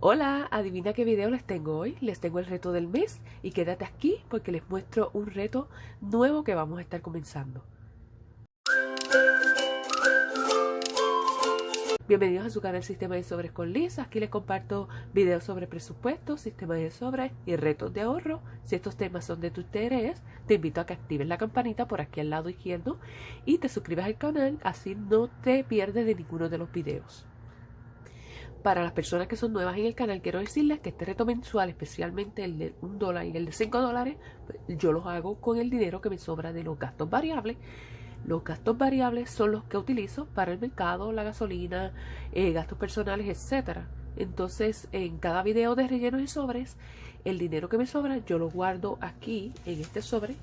Hola, adivina qué video les tengo hoy. Les tengo el reto del mes y quédate aquí porque les muestro un reto nuevo que vamos a estar comenzando. Bienvenidos a su canal Sistema de Sobres con Liz. Aquí les comparto videos sobre presupuestos, sistemas de sobres y retos de ahorro. Si estos temas son de tu interés, te invito a que actives la campanita por aquí al lado izquierdo y te suscribas al canal, así no te pierdes de ninguno de los videos. Para las personas que son nuevas en el canal, quiero decirles que este reto mensual, especialmente el de $1 y el de $5, yo los hago con el dinero que me sobra de los gastos variables. Los gastos variables son los que utilizo para el mercado, la gasolina, gastos personales, etcétera. Entonces, en cada video de rellenos y sobres, el dinero que me sobra yo lo guardo aquí en este sobre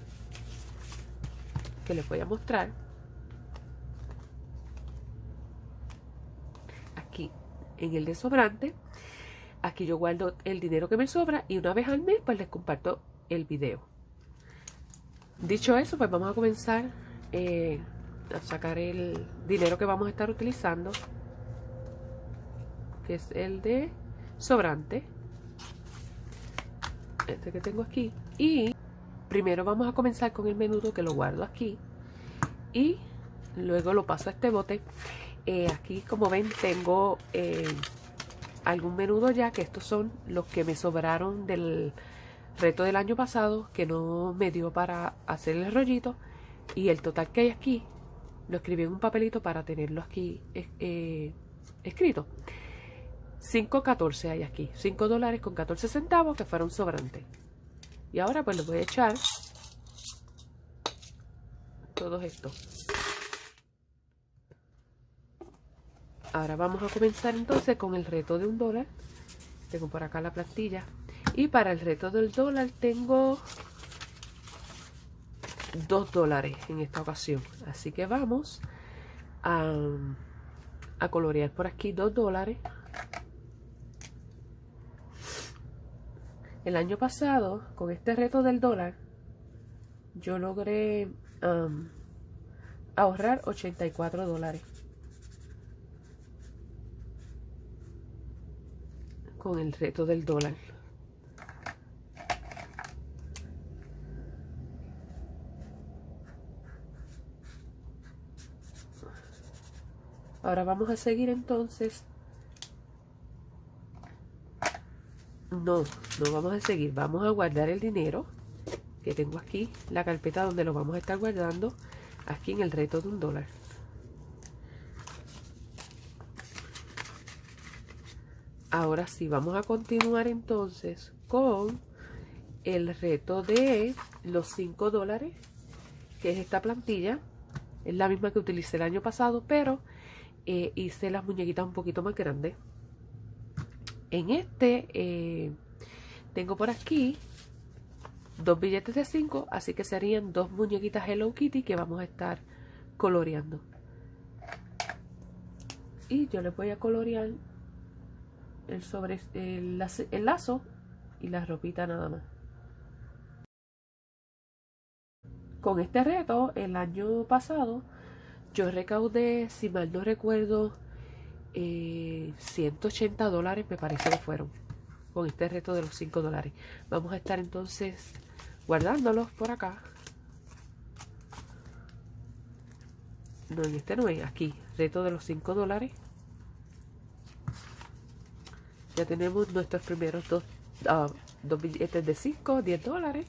que les voy a mostrar. Aquí en el de sobrante, aquí yo guardo el dinero que me sobra y una vez al mes pues les comparto el video. Dicho eso, pues vamos a comenzar a sacar el dinero que vamos a estar utilizando, que es el de sobrante, este que tengo aquí. Y primero vamos a comenzar con el menudo, que lo guardo aquí y luego lo paso a este bote. Aquí, como ven, tengo algún menudo ya, que estos son los que me sobraron del reto del año pasado, que no me dio para hacer el rollito, y el total que hay aquí lo escribí en un papelito para tenerlo aquí escrito. 5.14 hay aquí, $5 con 14 centavos que fueron sobrantes. Y ahora pues les voy a echar todos estos. Ahora vamos a comenzar entonces con el reto de $1. Tengo por acá la plantilla. Y para el reto del dólar tengo $2 en esta ocasión. Así que vamos a colorear por aquí $2. El año pasado, con este reto del dólar, yo logré ahorrar $84 con el reto del dólar. Ahora vamos a seguir entonces. No vamos a seguir. Vamos a guardar el dinero que tengo aquí, la carpeta donde lo vamos a estar guardando, aquí en el reto de $1. Ahora sí, vamos a continuar entonces con el reto de los $5, que es esta plantilla. Es la misma que utilicé el año pasado, pero hice las muñequitas un poquito más grandes. En este tengo por aquí 2 billetes de 5, así que serían 2 muñequitas Hello Kitty que vamos a estar coloreando. Y yo les voy a colorear el lazo y la ropita nada más. Con este reto, el año pasado, yo recaudé, si mal no recuerdo, $180 me parece que fueron, con este reto de los $5. Vamos a estar entonces guardándolos por acá. No, en este no es, aquí, reto de los $5. Ya tenemos nuestros primeros dos billetes de 5, $10.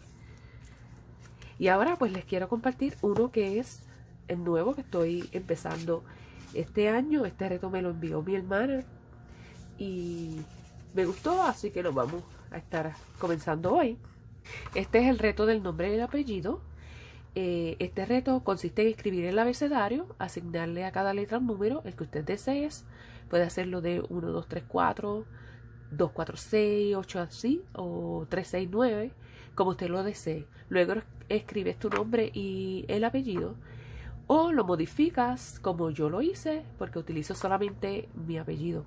Y ahora pues les quiero compartir uno que es el nuevo que estoy empezando este año. Este reto me lo envió mi hermana y me gustó, así que lo vamos a estar comenzando hoy. Este es el reto del nombre y el apellido. Este reto consiste en escribir el abecedario, asignarle a cada letra un número, el que usted desee. Puede hacerlo de 1, 2, 3, 4, 2, 4, 6, 8 así, o 3, 6, 9, como usted lo desee. Luego escribes tu nombre y el apellido, o lo modificas como yo lo hice, porque utilizo solamente mi apellido.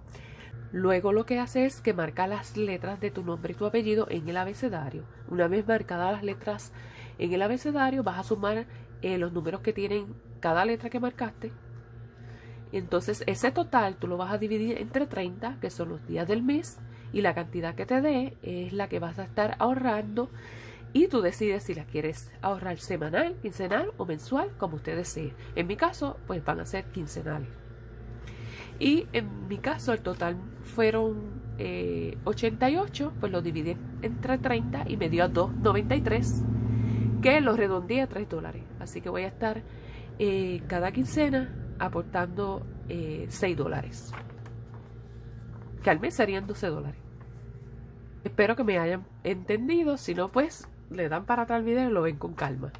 Luego lo que hace es que marca las letras de tu nombre y tu apellido en el abecedario. Una vez marcadas las letras en el abecedario, vas a sumar los números que tienen cada letra que marcaste. Entonces ese total tú lo vas a dividir entre 30, que son los días del mes, y la cantidad que te dé es la que vas a estar ahorrando, y tú decides si la quieres ahorrar semanal, quincenal o mensual, como usted desee. En mi caso, pues van a ser quincenales. Y en mi caso el total fueron 88, pues lo dividí entre 30 y me dio a $2.93, que lo redondeé a $3. Así que voy a estar cada quincena aportando $6, que al mes serían $12. Espero que me hayan entendido, si no pues le dan para atrás el video y lo ven con calma.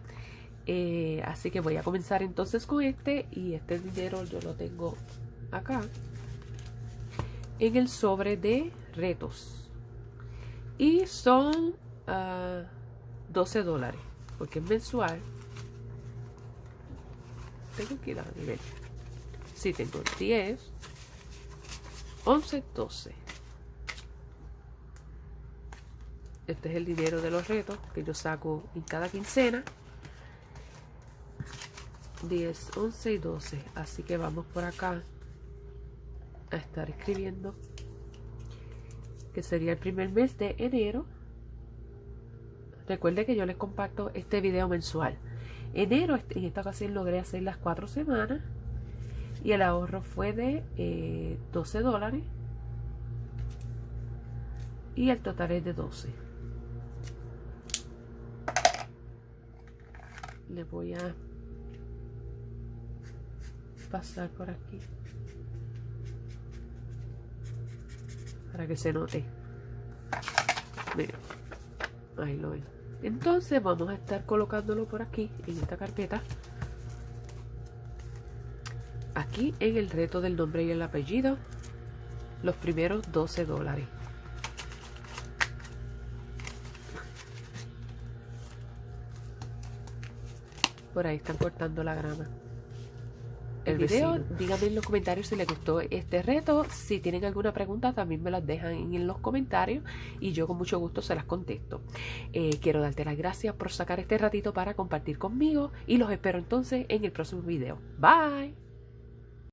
Así que voy a comenzar entonces con este, y este dinero yo lo tengo acá en el sobre de retos, y son $12 porque es mensual. Tengo que ir a nivel. Sí, tengo 10, 11, 12. Este es el dinero de los retos que yo saco en cada quincena. 10, 11 y 12. Así que vamos por acá a estar escribiendo que sería el primer mes de enero. Recuerde que yo les comparto este video mensual. Enero, en esta ocasión logré hacer las 4 semanas y el ahorro fue de $12, y el total es de 12. Le voy a pasar por aquí para que se note. Miren, ahí lo ven. Entonces vamos a estar colocándolo por aquí en esta carpeta, aquí en el reto del nombre y el apellido, los primeros $12. Por ahí están cortando la grama. El video, díganme en los comentarios si les gustó este reto. Si tienen alguna pregunta, también me las dejan en los comentarios y yo con mucho gusto se las contesto. Quiero darte las gracias por sacar este ratito para compartir conmigo, y los espero entonces en el próximo video. Bye.